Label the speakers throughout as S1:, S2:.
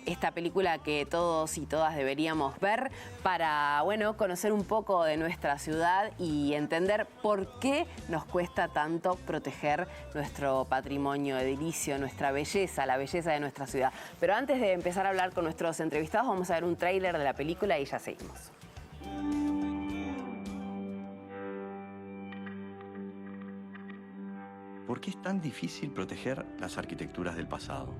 S1: Esta película que todos y todas deberíamos ver para, bueno, conocer un poco de nuestra ciudad y entender por qué nos cuesta tanto proteger nuestro patrimonio edilicio, nuestra belleza, la belleza de nuestra ciudad. Pero antes de empezar a hablar con nuestros entrevistados, vamos a ver un tráiler de la película y ya seguimos.
S2: ¿Por qué es tan difícil proteger las arquitecturas del pasado?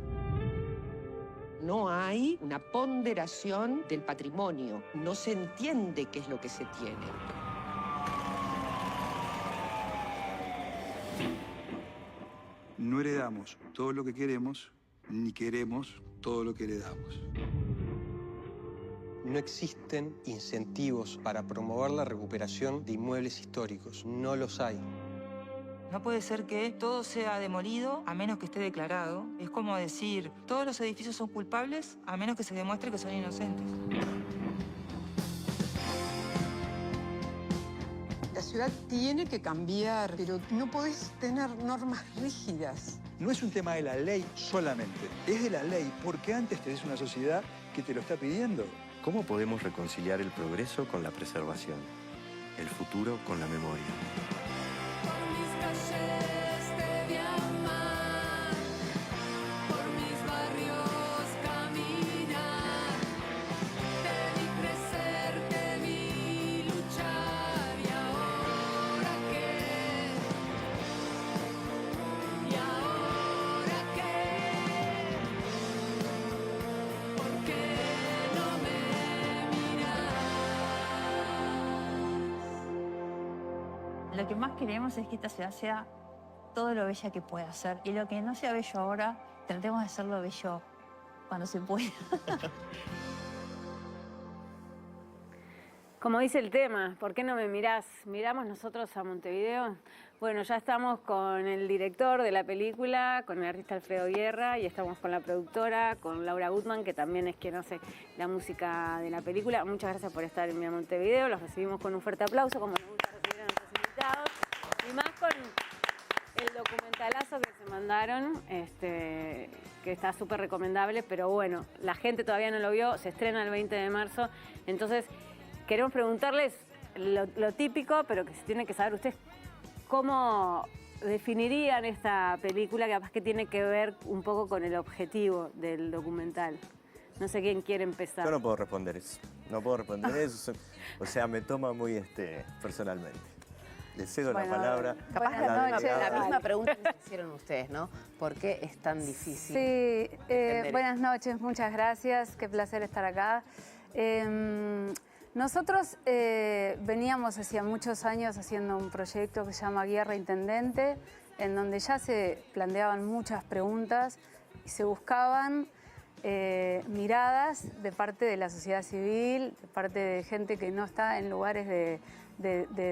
S3: No hay una ponderación del patrimonio. No se entiende qué es lo que se tiene.
S4: No heredamos todo lo que queremos, ni queremos todo lo que heredamos.
S5: No existen incentivos para promover la recuperación de inmuebles históricos. No los hay.
S6: No puede ser que todo sea demolido a menos que esté declarado. Es como decir, todos los edificios son culpables a menos que se demuestre que son inocentes.
S7: La ciudad tiene que cambiar, pero no podés tener normas rígidas.
S4: No es un tema de la ley solamente, es de la ley porque antes tenés una sociedad que te lo está pidiendo.
S2: ¿Cómo podemos reconciliar el progreso con la preservación? El futuro con la memoria.
S8: Lo que más queremos es que esta ciudad sea todo lo bella que pueda ser. Y lo que no sea bello ahora, tratemos de hacerlo bello cuando se pueda.
S9: Como dice el tema, ¿por qué no me mirás? ¿Miramos nosotros a Montevideo? Bueno, ya estamos con el director de la película, con el artista Alfredo Guerra, y estamos con la productora, con Laura Gutman, que también es quien hace la música de la película. Muchas gracias por estar en Mira Montevideo. Los recibimos con un fuerte aplauso, como nos gusta recibir a nuestros invitados. Y más con el documentalazo que se mandaron, que está súper recomendable, pero bueno, la gente todavía no lo vio, se estrena el 20 de marzo. Entonces, queremos preguntarles lo típico, pero que se tiene que saber ustedes, ¿cómo definirían esta película que capaz que tiene que ver un poco con el objetivo del documental? No sé quién quiere empezar.
S2: Yo no puedo responder eso. No puedo responder eso. O sea, me toma muy personalmente. Le cedo la palabra.
S1: Capaz la misma pregunta que se hicieron ustedes, ¿no? ¿Por qué es tan difícil?
S10: Sí, buenas noches, muchas gracias. Qué placer estar acá. Nosotros veníamos hacía muchos años haciendo un proyecto que se llama Guerra Intendente, en donde ya se planteaban muchas preguntas y se buscaban miradas de parte de la sociedad civil, de parte de gente que no está en lugares de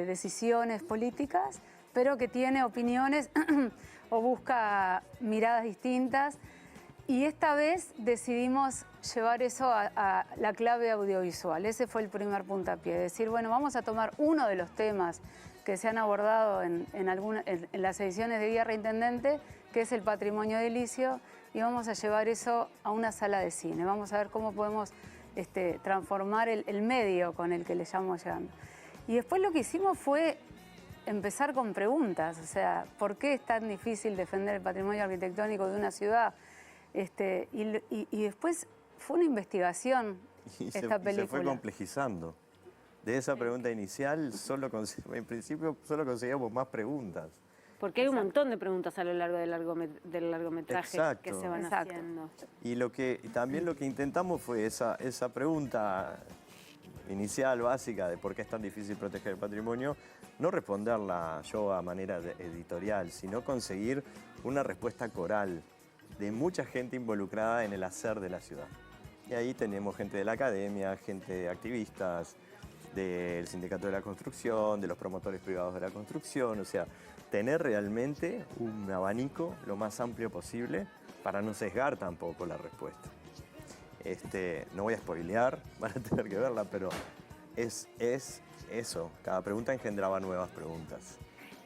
S10: decisiones políticas, pero que tiene opiniones o busca miradas distintas. Y esta vez decidimos llevar eso a la clave audiovisual. Ese fue el primer puntapié. Decir, bueno, vamos a tomar uno de los temas que se han abordado en las ediciones de Guerra Intendente, que es el patrimonio edilicio, y vamos a llevar eso a una sala de cine. Vamos a ver cómo podemos transformar el medio con el que le estamos llegando. Y después lo que hicimos fue empezar con preguntas. O sea, ¿por qué es tan difícil defender el patrimonio arquitectónico de una ciudad? Y después fue una investigación esta película.
S2: Se fue complejizando. De esa pregunta inicial, en principio solo conseguíamos más preguntas.
S9: Porque hay un montón de preguntas a lo largo del largometraje que se van haciendo.
S2: Y también lo que intentamos fue esa pregunta inicial, básica, de por qué es tan difícil proteger el patrimonio, no responderla yo a manera editorial, sino conseguir una respuesta coral de mucha gente involucrada en el hacer de la ciudad. Y ahí tenemos gente de la academia, gente de activistas, del Sindicato de la Construcción, de los promotores privados de la construcción, o sea, tener realmente un abanico lo más amplio posible para no sesgar tampoco la respuesta. No voy a spoilear, van a tener que verla, pero es eso, cada pregunta engendraba nuevas preguntas.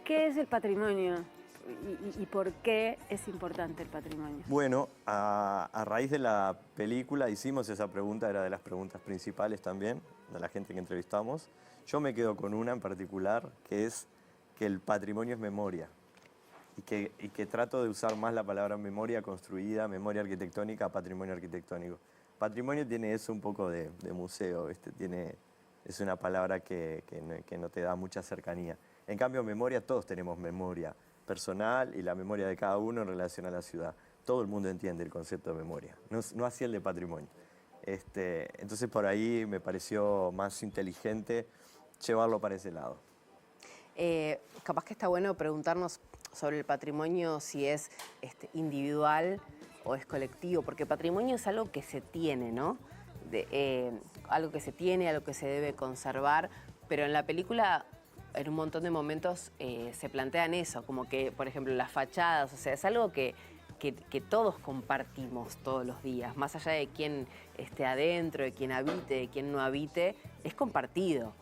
S9: ¿Qué es el patrimonio? y por qué es importante el patrimonio?
S2: Bueno, a raíz de la película hicimos esa pregunta, era de las preguntas principales también, de la gente que entrevistamos. Yo me quedo con una en particular, que es que el patrimonio es memoria. Y que trato de usar más la palabra memoria construida, memoria arquitectónica, patrimonio arquitectónico. Patrimonio tiene eso un poco de museo, ¿viste? Es una palabra que no te da mucha cercanía. En cambio, memoria, todos tenemos memoria personal y la memoria de cada uno en relación a la ciudad. Todo el mundo entiende el concepto de memoria, no así el de patrimonio. Entonces, por ahí me pareció más inteligente llevarlo para ese lado.
S1: Capaz que está bueno preguntarnos sobre el patrimonio, si es individual o es colectivo, porque patrimonio es algo que se tiene, ¿no? Algo que se tiene, algo que se debe conservar, pero en la película en un montón de momentos se plantean eso, como que, por ejemplo, las fachadas, o sea, es algo que todos compartimos todos los días, más allá de quién esté adentro, de quién habite, de quién no habite, es compartido.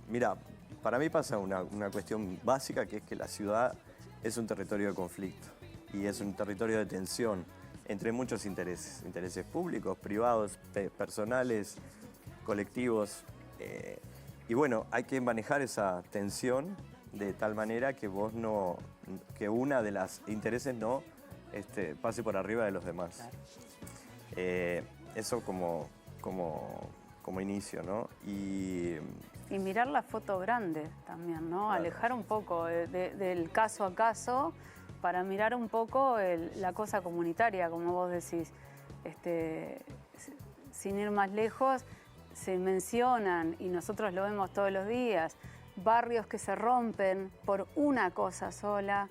S2: Mira, para mí pasa una cuestión básica, que es que la ciudad es un territorio de conflicto y es un territorio de tensión entre muchos intereses, intereses públicos, privados, personales, colectivos. Y bueno, hay que manejar esa tensión de tal manera que que una de las intereses no pase por arriba de los demás. Claro. Eso como inicio, ¿no?
S10: Y mirar la foto grande también, ¿no? Claro. Alejar un poco del caso a caso para mirar un poco la cosa comunitaria, como vos decís. Sin ir más lejos, se mencionan, y nosotros lo vemos todos los días, barrios que se rompen por una cosa sola,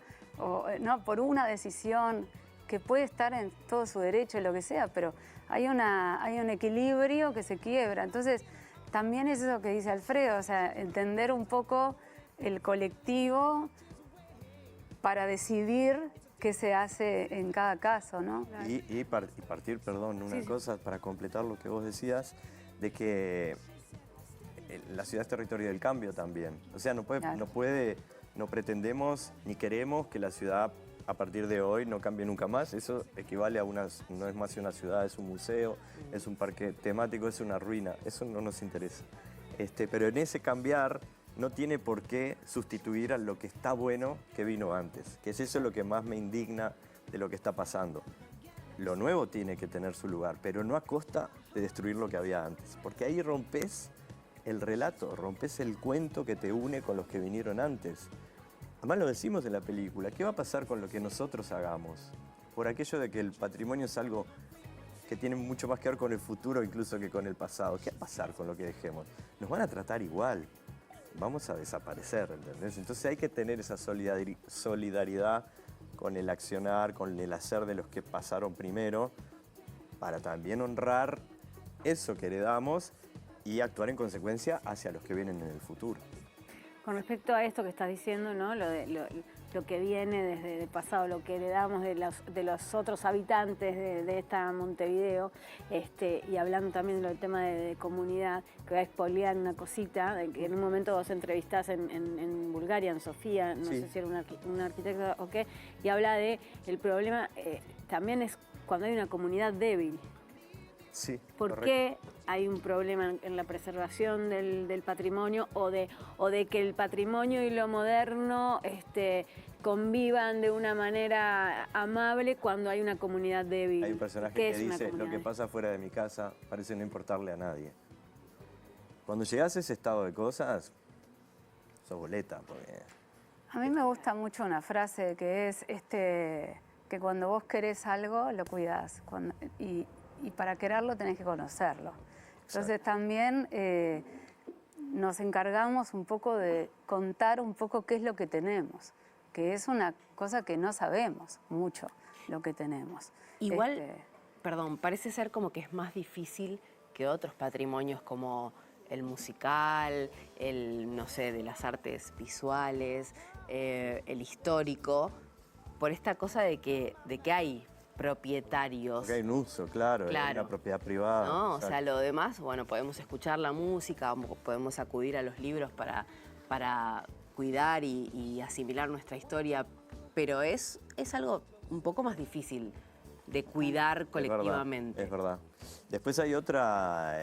S10: no, por una decisión que puede estar en todo su derecho, lo que sea, pero hay un equilibrio que se quiebra. Entonces, también es eso que dice Alfredo, o sea, entender un poco el colectivo para decidir qué se hace en cada caso, ¿no?
S2: Y partir, perdón, una cosa para completar lo que vos decías, de que la ciudad es territorio del cambio también. O sea, no pretendemos ni queremos que la ciudad a partir de hoy no cambie nunca más. Eso equivale a no es más una ciudad, es un museo, es un parque temático, es una ruina. Eso no nos interesa. Pero en ese cambiar no tiene por qué sustituir a lo que está bueno que vino antes, que es eso lo que más me indigna de lo que está pasando. Lo nuevo tiene que tener su lugar, pero no a costa de destruir lo que había antes, porque ahí rompes el relato, rompes el cuento que te une con los que vinieron antes. Además lo decimos en la película, ¿qué va a pasar con lo que nosotros hagamos? Por aquello de que el patrimonio es algo que tiene mucho más que ver con el futuro incluso que con el pasado. ¿Qué va a pasar con lo que dejemos? Nos van a tratar igual, vamos a desaparecer, ¿entendés? Entonces hay que tener esa solidaridad con el accionar, con el hacer de los que pasaron primero, para también honrar eso que heredamos y actuar en consecuencia hacia los que vienen en el futuro.
S9: Con respecto a esto que estás diciendo, ¿no? Lo que viene desde el pasado, lo que heredamos de los otros habitantes de esta Montevideo, y hablando también del tema de comunidad, que voy a expoliar una cosita, de que en un momento vos entrevistás en Bulgaria, en Sofía, no sé si era un arquitecto o qué, y habla de el problema también es cuando hay una comunidad débil.
S2: Sí,
S9: ¿Por qué hay un problema en la preservación del patrimonio o de que el patrimonio y lo moderno convivan de una manera amable cuando hay una comunidad débil?
S2: Hay un personaje que dice, lo que pasa fuera de mi casa parece no importarle a nadie. Cuando llegás a ese estado de cosas, sos boleta. Porque...
S10: A mí me gusta mucho una frase que es que cuando vos querés algo, lo cuidás. Y para quererlo tenés que conocerlo. Entonces también nos encargamos un poco de contar un poco qué es lo que tenemos, que es una cosa que no sabemos mucho lo que tenemos.
S1: Igual, perdón, parece ser como que es más difícil que otros patrimonios como el musical, no sé, de las artes visuales, el histórico, por esta cosa de que hay propietarios.
S2: Porque hay un uso, claro, hay una propiedad privada.
S1: ¿No? O sea, lo demás, bueno, podemos escuchar la música, podemos acudir a los libros para cuidar y asimilar nuestra historia, pero es algo un poco más difícil de cuidar colectivamente.
S2: Es verdad. Después hay otra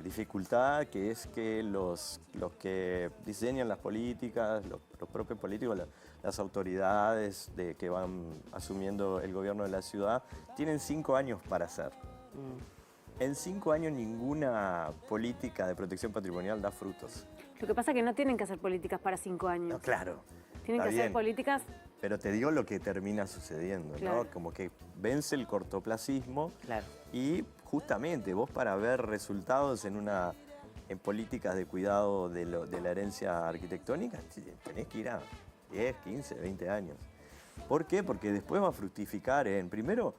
S2: dificultad, que es que los que diseñan las políticas, los propios políticos, las autoridades que van asumiendo el gobierno de la ciudad, tienen 5 años para hacer. En 5 años ninguna política de protección patrimonial da frutos.
S9: Lo que pasa es que no tienen que hacer políticas para 5 años.
S2: No, claro.
S9: Tienen que hacer políticas...
S2: Pero te digo lo que termina sucediendo,
S9: claro,
S2: ¿no? Como que vence el cortoplacismo,
S1: claro,
S2: y justamente vos, para ver resultados en políticas de cuidado de la herencia arquitectónica, tenés que ir a 10, 15, 20 años. ¿Por qué? Porque después va a fructificar primero,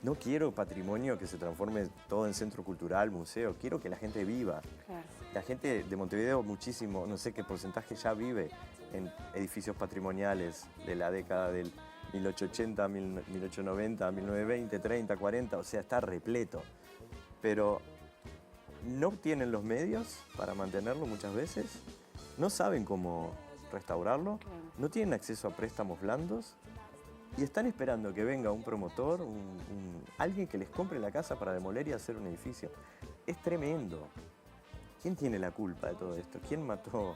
S2: no quiero patrimonio que se transforme todo en centro cultural, museo, quiero que la gente viva.
S9: Claro.
S2: La gente de Montevideo, muchísimo, no sé qué porcentaje ya vive en edificios patrimoniales de la década del 1880, 1890, 1920, 30, 40, o sea, está repleto. Pero no tienen los medios para mantenerlo muchas veces, no saben cómo restaurarlo, no tienen acceso a préstamos blandos y están esperando que venga un promotor, alguien que les compre la casa para demoler y hacer un edificio. Es tremendo. ¿Quién tiene la culpa de todo esto? ¿Quién mató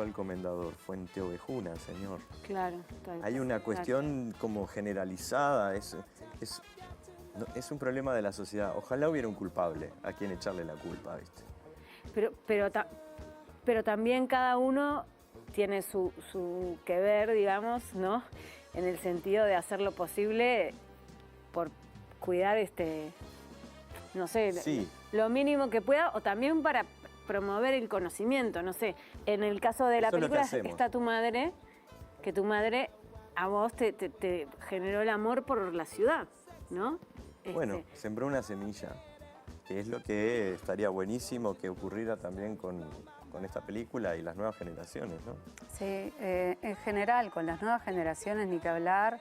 S2: al comendador? Fuente Ovejuna, señor.
S9: Claro.
S2: Hay una cuestión como generalizada, es un problema de la sociedad. Ojalá hubiera un culpable a quien echarle la culpa, ¿viste?
S9: Pero también cada uno tiene su que ver, digamos, ¿no? En el sentido de hacer lo posible por cuidar no sé,
S2: sí,
S9: lo mínimo que pueda, o también para promover el conocimiento, no sé. En el caso de la película está tu madre, que tu madre a vos te generó el amor por la ciudad, ¿no?
S2: Bueno, sembró una semilla, que es lo que estaría buenísimo que ocurriera también con esta película y las nuevas generaciones, ¿no?
S10: Sí, en general, con las nuevas generaciones ni que hablar.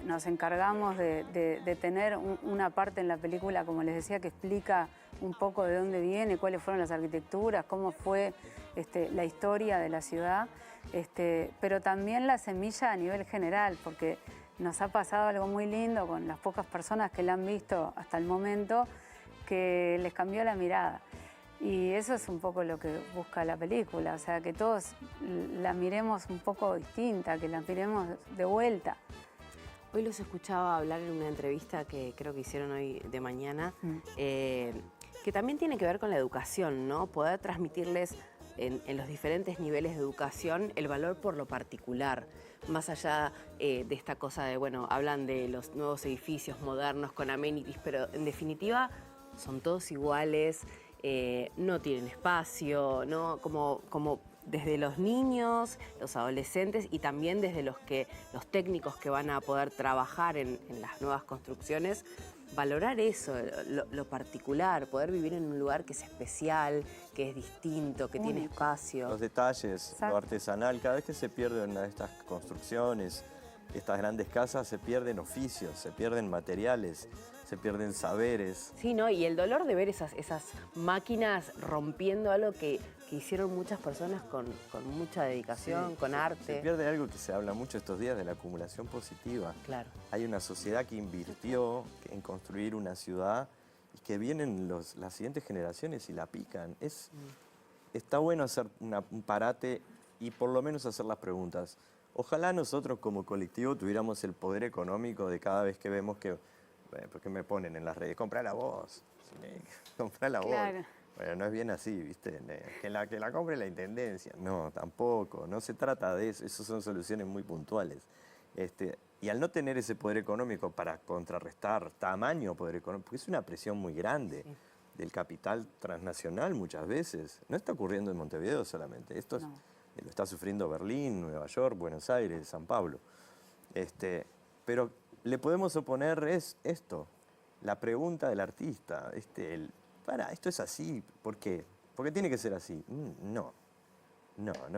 S10: Nos encargamos de tener una parte en la película, como les decía, que explica un poco de dónde viene, cuáles fueron las arquitecturas, cómo fue la historia de la ciudad, pero también la semilla a nivel general, porque nos ha pasado algo muy lindo con las pocas personas que la han visto hasta el momento, que les cambió la mirada. Y eso es un poco lo que busca la película, o sea, que todos la miremos un poco distinta, que la miremos de vuelta.
S1: Hoy los escuchaba hablar en una entrevista que creo que hicieron hoy de mañana, que también tiene que ver con la educación, ¿no? Poder transmitirles en los diferentes niveles de educación el valor por lo particular, más allá de esta cosa de, bueno, hablan de los nuevos edificios modernos con amenities, pero en definitiva son todos iguales, no tienen espacio, ¿no? Como desde los niños, los adolescentes y también desde los técnicos que van a poder trabajar en las nuevas construcciones, valorar eso, lo particular, poder vivir en un lugar que es especial, que es distinto, que tiene espacio.
S2: Los detalles, lo artesanal, cada vez que se pierden estas construcciones, estas grandes casas, se pierden oficios, se pierden materiales, se pierden saberes.
S1: Sí, ¿no? Y el dolor de ver esas máquinas rompiendo algo que hicieron muchas personas con mucha dedicación, con arte.
S2: Se pierde algo que se habla mucho estos días, de la acumulación positiva.
S1: Claro.
S2: Hay una sociedad que invirtió en construir una ciudad y que vienen las siguientes generaciones y la pican. Está bueno hacer un parate y por lo menos hacer las preguntas. Ojalá nosotros como colectivo tuviéramos el poder económico de cada vez que vemos que... ¿Por qué me ponen en las redes? Comprala vos. Comprala vos.
S9: Claro.
S2: Bueno, no es bien así, ¿viste? Que la compre la intendencia. No, tampoco. No se trata de eso. Esas son soluciones muy puntuales. Y al no tener ese poder económico para contrarrestar tamaño poder económico, porque es una presión muy grande del capital transnacional muchas veces. No está ocurriendo en Montevideo solamente. Esto lo está sufriendo Berlín, Nueva York, Buenos Aires, San Pablo. Pero le podemos oponer esto, la pregunta del artista. ¿Esto es así? ¿Por qué? ¿Por qué tiene que ser así? No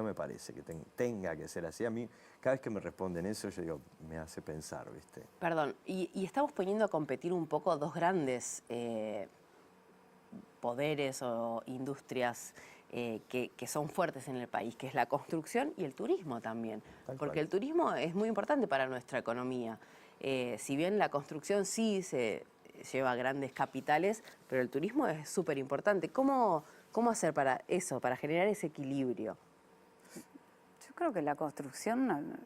S2: me parece que tenga que ser así. A mí, cada vez que me responden eso, yo digo, me hace pensar, ¿viste?
S1: Perdón, y estamos poniendo a competir un poco dos grandes poderes o industrias que son fuertes en el país, que es la construcción y el turismo también.
S2: Tal
S1: Porque
S2: cual.
S1: el turismo es muy importante para nuestra economía. Si bien la construcción sí se lleva grandes capitales, pero el turismo es súper importante. ¿Cómo hacer para eso, para generar ese equilibrio?
S10: Yo creo que la construcción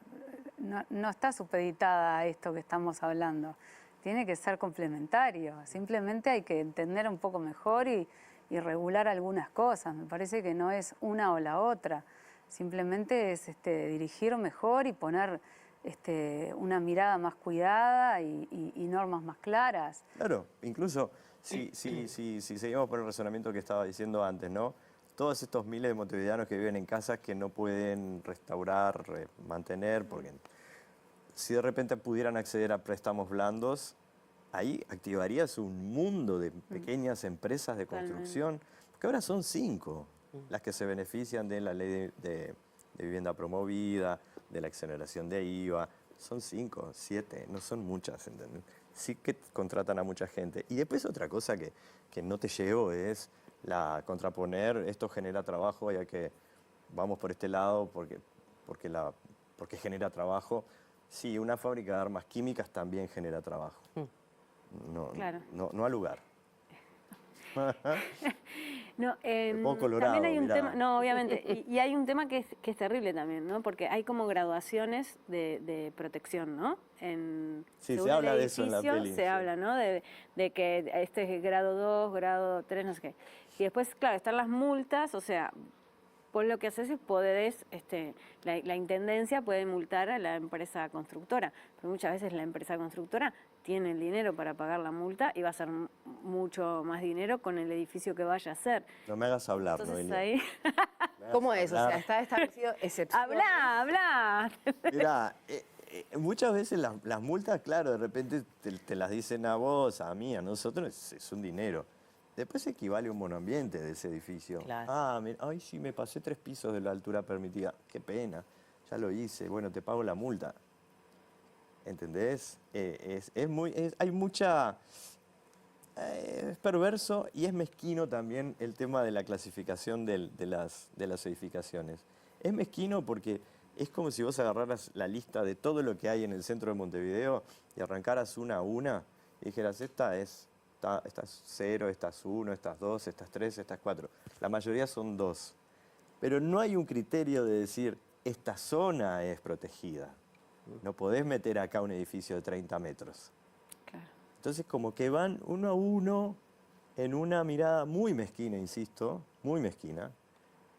S10: no está supeditada a esto que estamos hablando. Tiene que ser complementario. Simplemente hay que entender un poco mejor y regular algunas cosas. Me parece que no es una o la otra. Simplemente es dirigir mejor y poner una mirada más cuidada y normas más claras.
S2: Claro, incluso si seguimos por el razonamiento que estaba diciendo antes, ¿no? Todos estos miles de montevideanos que viven en casas que no pueden restaurar, mantener, porque si de repente pudieran acceder a préstamos blandos, ahí activarías un mundo de pequeñas empresas de construcción, porque ahora son 5 las que se benefician de la ley de vivienda promovida, de la exoneración de IVA. Son 5, 7, no son muchas, ¿entendés? Sí que contratan a mucha gente. Y después otra cosa que no te llevo es la contraponer, esto genera trabajo, ya que vamos por este lado porque genera trabajo. Sí, una fábrica de armas químicas también genera trabajo.
S9: Claro.
S2: No al lugar.
S9: No,
S2: Un poco colorado,
S9: también hay un
S2: mirá.
S9: tema, no, obviamente, y hay un tema que es terrible también, ¿no? Porque hay como graduaciones de protección, ¿no?
S2: Sí,
S9: según
S2: se habla
S9: el
S2: de eso en la
S9: edificio,
S2: peli,
S9: se
S2: sí.
S9: habla, ¿no? De que este es grado 2, grado 3, no sé qué. Y después, claro, están las multas, o sea, vos lo que haces es podés, la intendencia puede multar a la empresa constructora, pero muchas veces la empresa constructora tiene el dinero para pagar la multa y va a ser mucho más dinero con el edificio que vaya a hacer.
S2: No me hagas hablar,
S9: Entonces
S2: Noelia.
S9: ahí...
S1: ¿Cómo es? O sea, está establecido excepción.
S9: Habla.
S2: Mirá, muchas veces las multas, claro, de repente te las dicen a vos, a mí, a nosotros, es un dinero. Después equivale a un monoambiente de ese edificio.
S1: Claro.
S2: Ah, mira, ay, sí, me pasé 3 pisos de la altura permitida. Qué pena, ya lo hice, bueno, te pago la multa. ¿Entendés? Hay mucha... es perverso y es mezquino también el tema de la clasificación de las edificaciones. Es mezquino porque es como si vos agarraras la lista de todo lo que hay en el centro de Montevideo y arrancaras una a una y dijeras, esta es 0, esta es 1, esta es 2, esta es 3, esta es 4. La mayoría son 2. Pero no hay un criterio de decir, esta zona es protegida. No podés meter acá un edificio de 30 metros.
S9: Claro.
S2: Entonces como que van uno a uno en una mirada muy mezquina, insisto, muy mezquina,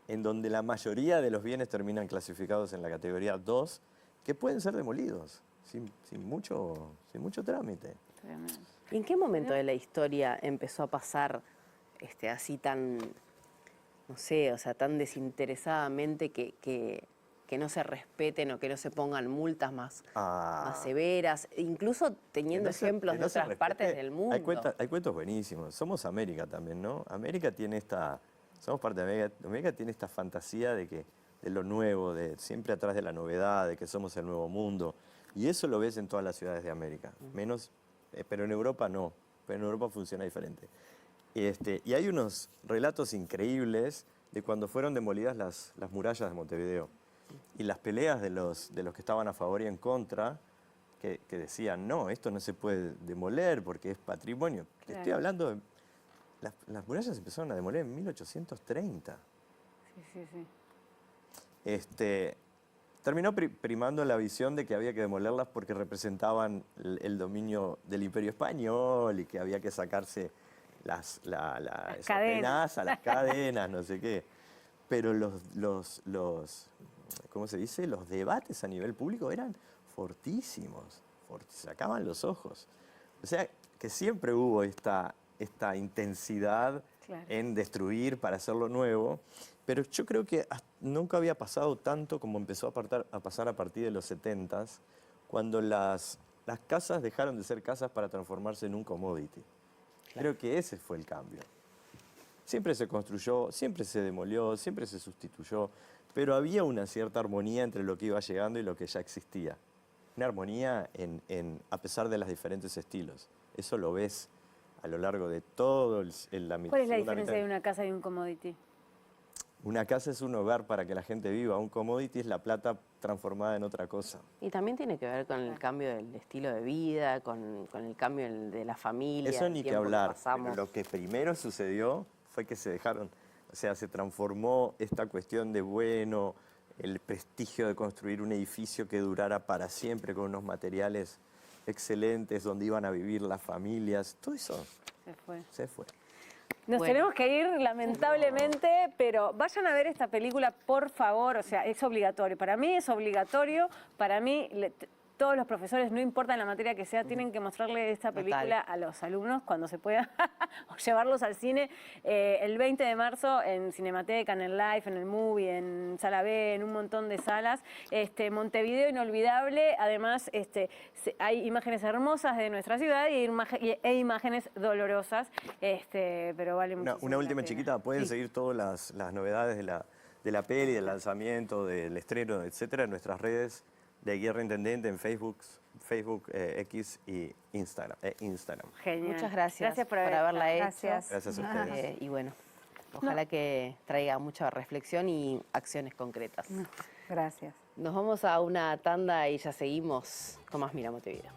S2: en donde la mayoría de los bienes terminan clasificados en la categoría 2, que pueden ser demolidos, sin mucho trámite.
S1: ¿Y en qué momento de la historia empezó a pasar así tan, no sé, o sea, tan desinteresadamente que no se respeten o que no se pongan multas más severas, incluso teniendo ejemplos de otras partes del mundo?
S2: Hay cuentos buenísimos. Somos América también, ¿no? América tiene somos parte de América. América tiene esta fantasía de lo nuevo, de siempre atrás de la novedad, de que somos el nuevo mundo. Y eso lo ves en todas las ciudades de América. Pero en Europa no. Pero en Europa funciona diferente. Y hay unos relatos increíbles de cuando fueron demolidas las murallas de Montevideo. Y las peleas de los que estaban a favor y en contra, que decían, no, esto no se puede demoler porque es patrimonio. Te estoy hablando de... Las murallas se empezaron a demoler en 1830.
S9: Sí.
S2: Terminó primando la visión de que había que demolerlas porque representaban el dominio del Imperio Español y que había que sacarse las
S9: cadenas,
S2: las cadenas, no sé qué. Pero ¿cómo se dice? Los debates a nivel público eran fortísimos, sacaban los ojos. O sea, que siempre hubo esta intensidad en destruir para hacerlo nuevo, pero yo creo que nunca había pasado tanto como empezó a pasar a partir de los 70s, cuando las casas dejaron de ser casas para transformarse en un commodity. Creo que ese fue el cambio. Siempre se construyó, siempre se demolió, siempre se sustituyó, pero había una cierta armonía entre lo que iba llegando y lo que ya existía. Una armonía a pesar de los diferentes estilos. Eso lo ves a lo largo de todo la
S9: ¿Cuál es la diferencia de una casa y un commodity?
S2: Una casa es un hogar para que la gente viva, un commodity es la plata transformada en otra cosa.
S1: Y también tiene que ver con el cambio del estilo de vida, con el cambio de la familia.
S2: Eso ni que hablar.
S1: Pasamos.
S2: Pero lo que primero sucedió fue que se dejaron, o sea, se transformó esta cuestión de bueno, el prestigio de construir un edificio que durara para siempre con unos materiales excelentes donde iban a vivir las familias. Todo eso se fue.
S9: Nos tenemos que ir, lamentablemente, pero vayan a ver esta película, por favor. O sea, es obligatorio. Para mí es obligatorio. Para mí, todos los profesores, no importa la materia que sea, tienen que mostrarle esta película a los alumnos cuando se pueda, o llevarlos al cine. El 20 de marzo en Cinemateca, en el Live, en el Movie, en Sala B, en un montón de salas. Montevideo inolvidable. Además, hay imágenes hermosas de nuestra ciudad e imágenes dolorosas, pero vale mucho.
S2: Una última chiquita, pueden seguir todas las novedades de la peli, del lanzamiento, del estreno, etcétera, en nuestras redes de Guerra Intendente en Facebook, X y Instagram.
S1: Genial. Muchas gracias por haberla hecho.
S2: Gracias a ustedes.
S1: Y bueno, ojalá que traiga mucha reflexión y acciones concretas.
S10: Gracias.
S1: Nos vamos a una tanda y ya seguimos con más Mira Montevideo.